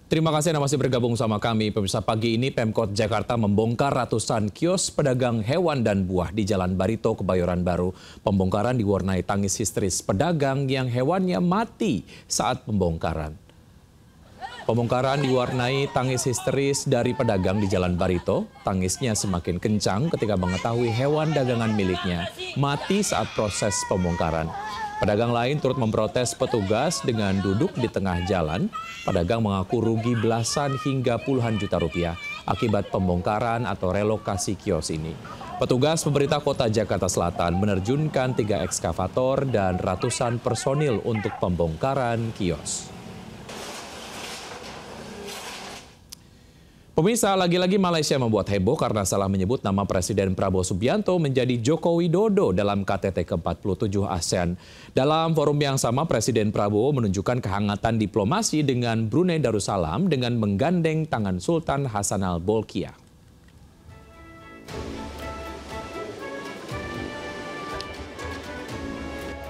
Terima kasih Anda masih bergabung sama kami. Pemirsa, pagi ini Pemkot Jakarta membongkar ratusan kios pedagang hewan dan buah di Jalan Barito, Kebayoran Baru. Pembongkaran diwarnai tangis histeris pedagang yang hewannya mati saat pembongkaran. Pembongkaran diwarnai tangis histeris dari pedagang di Jalan Barito. Tangisnya semakin kencang ketika mengetahui hewan dagangan miliknya mati saat proses pembongkaran. Pedagang lain turut memprotes petugas dengan duduk di tengah jalan. Pedagang mengaku rugi belasan hingga puluhan juta rupiah akibat pembongkaran atau relokasi kios ini. Petugas pemerintah Kota Jakarta Selatan menerjunkan 3 ekskavator dan ratusan personil untuk pembongkaran kios. Pemirsa, lagi-lagi Malaysia membuat heboh karena salah menyebut nama Presiden Prabowo Subianto menjadi Joko Widodo dalam KTT ke-47 ASEAN. Dalam forum yang sama, Presiden Prabowo menunjukkan kehangatan diplomasi dengan Brunei Darussalam dengan menggandeng tangan Sultan Hassanal Bolkiah.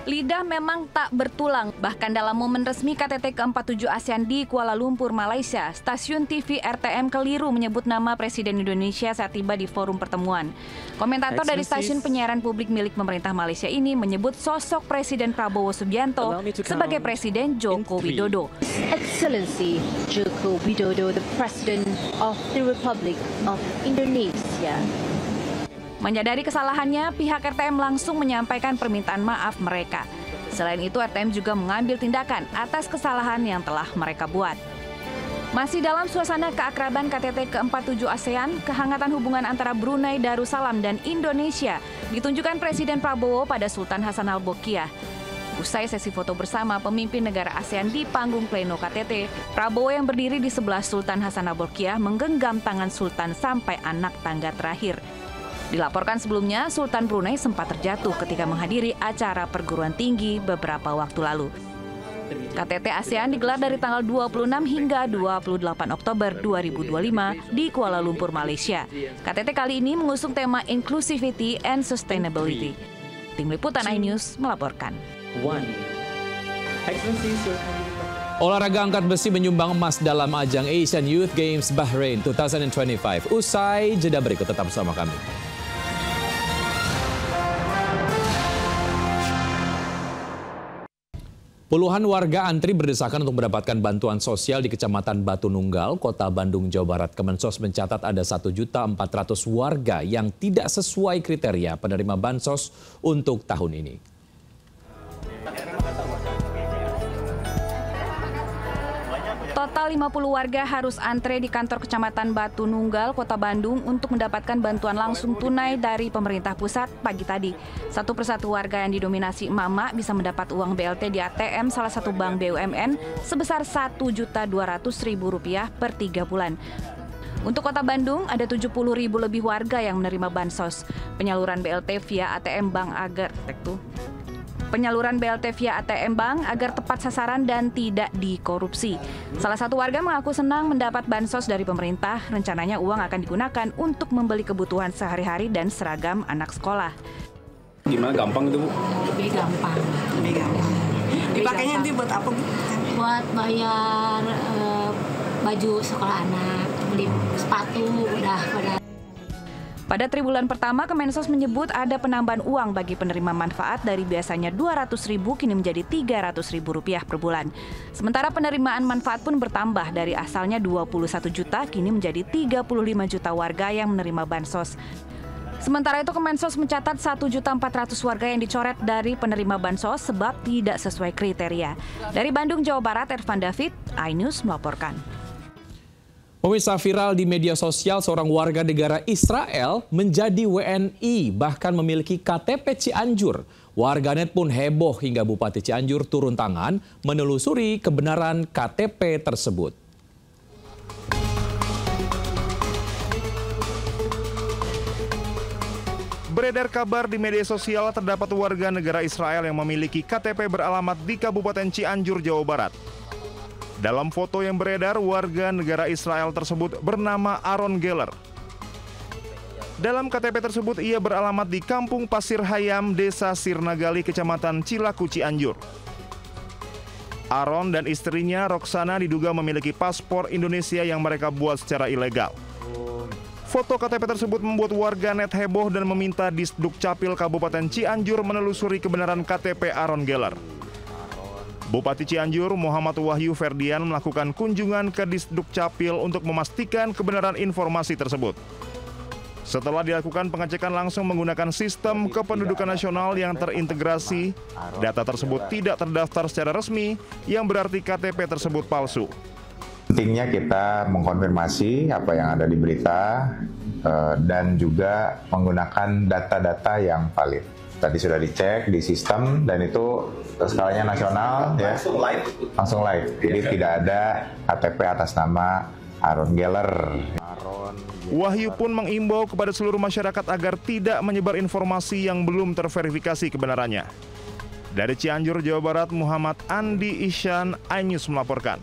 Lidah memang tak bertulang. Bahkan dalam momen resmi KTT ke-47 ASEAN di Kuala Lumpur, Malaysia, stasiun TV RTM keliru menyebut nama Presiden Indonesia saat tiba di forum pertemuan. Komentator dari stasiun penyiaran publik milik pemerintah Malaysia ini menyebut sosok Presiden Prabowo Subianto sebagai Presiden Joko Widodo. Excellency Joko Widodo, the President of the Republic of Indonesia. Menyadari kesalahannya, pihak RTM langsung menyampaikan permintaan maaf mereka. Selain itu, RTM juga mengambil tindakan atas kesalahan yang telah mereka buat. Masih dalam suasana keakraban KTT ke-47 ASEAN, kehangatan hubungan antara Brunei Darussalam dan Indonesia ditunjukkan Presiden Prabowo pada Sultan Hassanal Bolkiah. Usai sesi foto bersama pemimpin negara ASEAN di panggung pleno KTT, Prabowo yang berdiri di sebelah Sultan Hassanal Bolkiah menggenggam tangan Sultan sampai anak tangga terakhir. Dilaporkan sebelumnya, Sultan Brunei sempat terjatuh ketika menghadiri acara perguruan tinggi beberapa waktu lalu. KTT ASEAN digelar dari tanggal 26 hingga 28 Oktober 2025 di Kuala Lumpur, Malaysia. KTT kali ini mengusung tema Inclusivity and Sustainability. Tim Liputan iNews melaporkan. Olahraga angkat besi menyumbang emas dalam ajang Asian Youth Games Bahrain 2025. Usai jeda berikut, tetap bersama kami. Puluhan warga antri berdesakan untuk mendapatkan bantuan sosial di Kecamatan Batu Nunggal, Kota Bandung, Jawa Barat. Kemensos mencatat ada 1.400.000 warga yang tidak sesuai kriteria penerima bansos untuk tahun ini. Total 50 warga harus antre di kantor Kecamatan Batu Nunggal, Kota Bandung untuk mendapatkan bantuan langsung tunai dari pemerintah pusat pagi tadi. Satu persatu warga yang didominasi emak-emak bisa mendapat uang BLT di ATM salah satu bank BUMN sebesar Rp1.200.000 per 3 bulan. Untuk Kota Bandung, ada 70.000 lebih warga yang menerima bansos. Penyaluran BLT via ATM Bank agar tepat sasaran dan tidak dikorupsi. Salah satu warga mengaku senang mendapat bansos dari pemerintah. Rencananya uang akan digunakan untuk membeli kebutuhan sehari-hari dan seragam anak sekolah. Gimana, gampang itu, Bu? Lebih gampang. Dipakainya nanti buat apa, Bu? Buat bayar baju sekolah anak, beli sepatu, udah pada. Pada triwulan pertama, Kemensos menyebut ada penambahan uang bagi penerima manfaat dari biasanya Rp200.000 kini menjadi Rp300.000 per bulan. Sementara penerimaan manfaat pun bertambah dari asalnya 21 juta kini menjadi 35 juta warga yang menerima bansos. Sementara itu, Kemensos mencatat 1.400.000 warga yang dicoret dari penerima bansos sebab tidak sesuai kriteria. Dari Bandung, Jawa Barat, Ervan David, iNews melaporkan. Pemirsa, viral di media sosial seorang warga negara Israel menjadi WNI, bahkan memiliki KTP Cianjur. Warganet pun heboh hingga Bupati Cianjur turun tangan menelusuri kebenaran KTP tersebut. Beredar kabar di media sosial terdapat warga negara Israel yang memiliki KTP beralamat di Kabupaten Cianjur, Jawa Barat. Dalam foto yang beredar, warga negara Israel tersebut bernama Aaron Geller. Dalam KTP tersebut, ia beralamat di Kampung Pasir Hayam, Desa Sirnagali, Kecamatan Cilaku, Cianjur. Aaron dan istrinya Roxana diduga memiliki paspor Indonesia yang mereka buat secara ilegal. Foto KTP tersebut membuat warganet heboh dan meminta Disdukcapil Kabupaten Cianjur menelusuri kebenaran KTP Aaron Geller. Bupati Cianjur Muhammad Wahyu Ferdian melakukan kunjungan ke Disdukcapil untuk memastikan kebenaran informasi tersebut. Setelah dilakukan pengecekan langsung menggunakan sistem kependudukan nasional yang terintegrasi, data tersebut tidak terdaftar secara resmi, yang berarti KTP tersebut palsu. Pentingnya kita mengkonfirmasi apa yang ada di berita dan juga menggunakan data-data yang valid. Tadi sudah dicek di sistem dan itu skalanya nasional, ya, langsung live. Jadi tidak ada KTP atas nama Aaron Geller. Wahyu pun mengimbau kepada seluruh masyarakat agar tidak menyebar informasi yang belum terverifikasi kebenarannya. Dari Cianjur, Jawa Barat, Muhammad Andi Isyan, iNews melaporkan.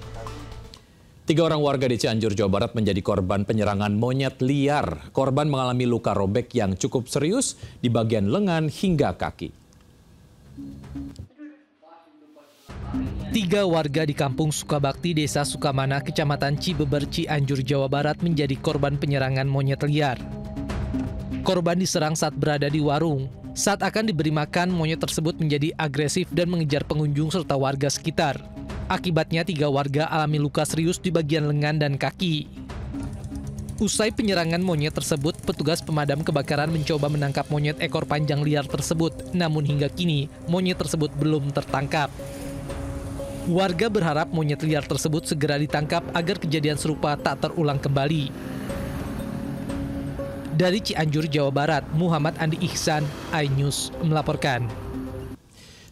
3 orang warga di Cianjur, Jawa Barat menjadi korban penyerangan monyet liar. Korban mengalami luka robek yang cukup serius di bagian lengan hingga kaki. 3 warga di Kampung Sukabakti, Desa Sukamana, Kecamatan Cibeber, Cianjur, Jawa Barat menjadi korban penyerangan monyet liar. Korban diserang saat berada di warung. Saat akan diberi makan, monyet tersebut menjadi agresif dan mengejar pengunjung serta warga sekitar. Akibatnya 3 warga alami luka serius di bagian lengan dan kaki. Usai penyerangan monyet tersebut, petugas pemadam kebakaran mencoba menangkap monyet ekor panjang liar tersebut. Namun hingga kini, monyet tersebut belum tertangkap. Warga berharap monyet liar tersebut segera ditangkap agar kejadian serupa tak terulang kembali. Dari Cianjur, Jawa Barat, Muhammad Andi Ihsan, iNews melaporkan.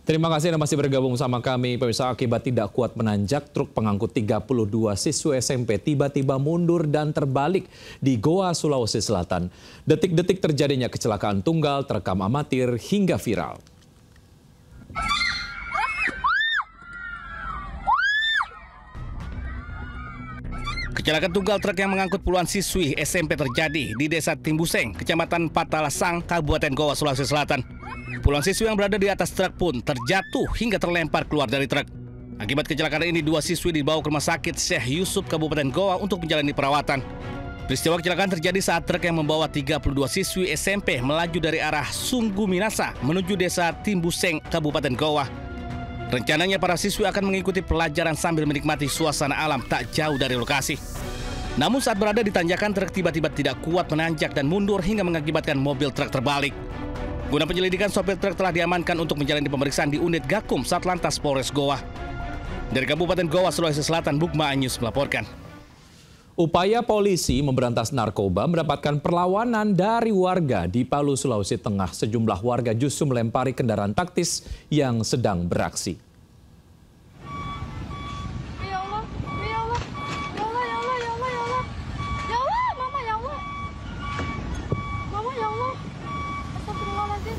Terima kasih Anda masih bergabung sama kami. Pemirsa, akibat tidak kuat menanjak, truk pengangkut 32 siswa SMP tiba-tiba mundur dan terbalik di Goa, Sulawesi Selatan. Detik-detik terjadinya kecelakaan tunggal terekam amatir hingga viral. Kecelakaan tunggal truk yang mengangkut puluhan siswi SMP terjadi di Desa Timbuseng, Kecamatan Patalasang, Kabupaten Goa, Sulawesi Selatan. Puluhan siswi yang berada di atas truk pun terjatuh hingga terlempar keluar dari truk. Akibat kecelakaan ini, 2 siswi dibawa ke Rumah Sakit Syekh Yusuf, Kabupaten Goa untuk menjalani perawatan. Peristiwa kecelakaan terjadi saat truk yang membawa 32 siswi SMP melaju dari arah Sunggu Minasa menuju Desa Timbuseng, Kabupaten Goa. Rencananya para siswi akan mengikuti pelajaran sambil menikmati suasana alam tak jauh dari lokasi. Namun saat berada di tanjakan, truk tiba-tiba tidak kuat menanjak dan mundur hingga mengakibatkan mobil truk terbalik. Guna penyelidikan, sopir truk telah diamankan untuk menjalani pemeriksaan di unit Gakum Satlantas Polres Goa. Dari Kabupaten Goa, Sulawesi Selatan, Bukma iNews melaporkan. Upaya polisi memberantas narkoba mendapatkan perlawanan dari warga di Palu, Sulawesi Tengah. Sejumlah warga justru melempari kendaraan taktis yang sedang beraksi.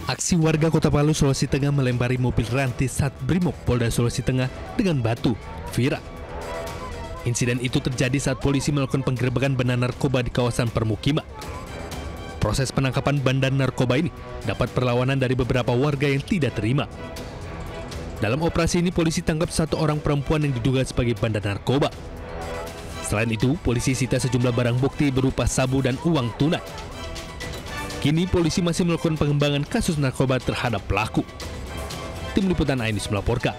Aksi warga Kota Palu, Sulawesi Tengah melempari mobil rantis Sat Brimob Polda Sulawesi Tengah dengan batu viral. Insiden itu terjadi saat polisi melakukan penggerebekan bandar narkoba di kawasan permukiman. Proses penangkapan bandar narkoba ini dapat perlawanan dari beberapa warga yang tidak terima. Dalam operasi ini, polisi tangkap 1 orang perempuan yang diduga sebagai bandar narkoba. Selain itu, polisi sita sejumlah barang bukti berupa sabu dan uang tunai. Kini polisi masih melakukan pengembangan kasus narkoba terhadap pelaku. Tim Liputan iNews melaporkan.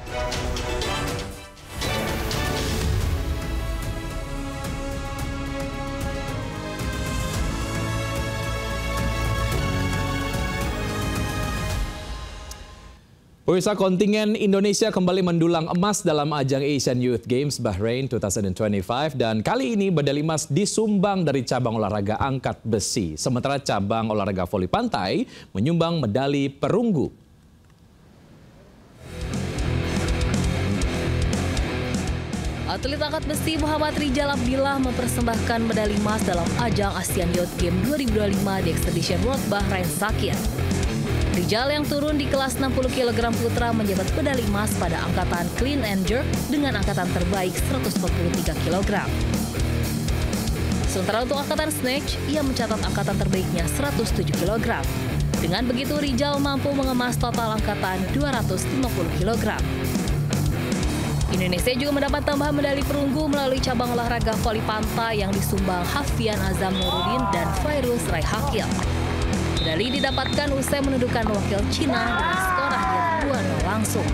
Pemirsa, kontingen Indonesia kembali mendulang emas dalam ajang Asian Youth Games Bahrain 2025 dan kali ini medali emas disumbang dari cabang olahraga angkat besi. Sementara cabang olahraga voli pantai menyumbang medali perunggu. Atlet angkat besi Muhammad Rijal Abdillah mempersembahkan medali emas dalam ajang Asian Youth Games 2025 di Expedition World Bahrain Sakir. Rijal yang turun di kelas 60 kg putra menjabat medali emas pada angkatan clean and jerk dengan angkatan terbaik 143 kg. Sementara untuk angkatan snatch, ia mencatat angkatan terbaiknya 107 kg. Dengan begitu, Rijal mampu mengemas total angkatan 250 kg. Indonesia juga mendapat tambahan medali perunggu melalui cabang olahraga voli pantai yang disumbang Hafian Azam Nurudin dan Fairuz Raihakil. Medali didapatkan usai menundukkan wakil Cina dengan skor akhir 2-0 langsung.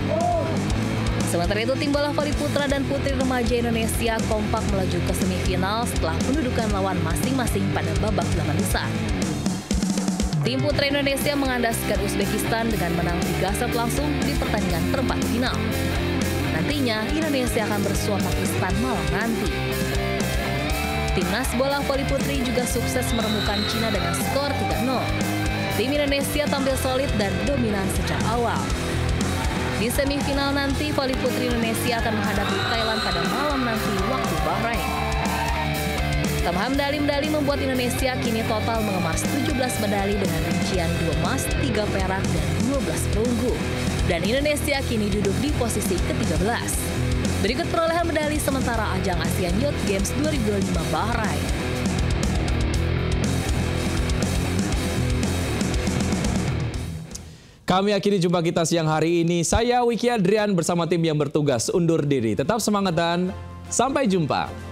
Sementara itu, tim bola voli putra dan putri remaja Indonesia kompak melaju ke semifinal setelah menundukkan lawan masing-masing pada babak 8 besar. Tim putra Indonesia mengandaskan Uzbekistan dengan menang 3 set langsung di pertandingan perempat final. Nantinya, Indonesia akan bersua Pakistan malam nanti. Timnas bola voli putri juga sukses meremukkan Cina dengan skor 3-0. Tim Indonesia tampil solid dan dominan sejak awal. Di semifinal nanti, voli putri Indonesia akan menghadapi Thailand pada malam nanti waktu Bahrain. Tambahan medali-medali membuat Indonesia kini total mengemas 17 medali dengan rincian 2 emas, 3 perak, dan 12 perunggu. Dan Indonesia kini duduk di posisi ke-13. Berikut perolehan medali sementara ajang Asian Youth Games 2025 Bahrain. Kami akhiri jumpa kita siang hari ini. Saya Wiki Adrian bersama tim yang bertugas undur diri. Tetap semangat dan sampai jumpa.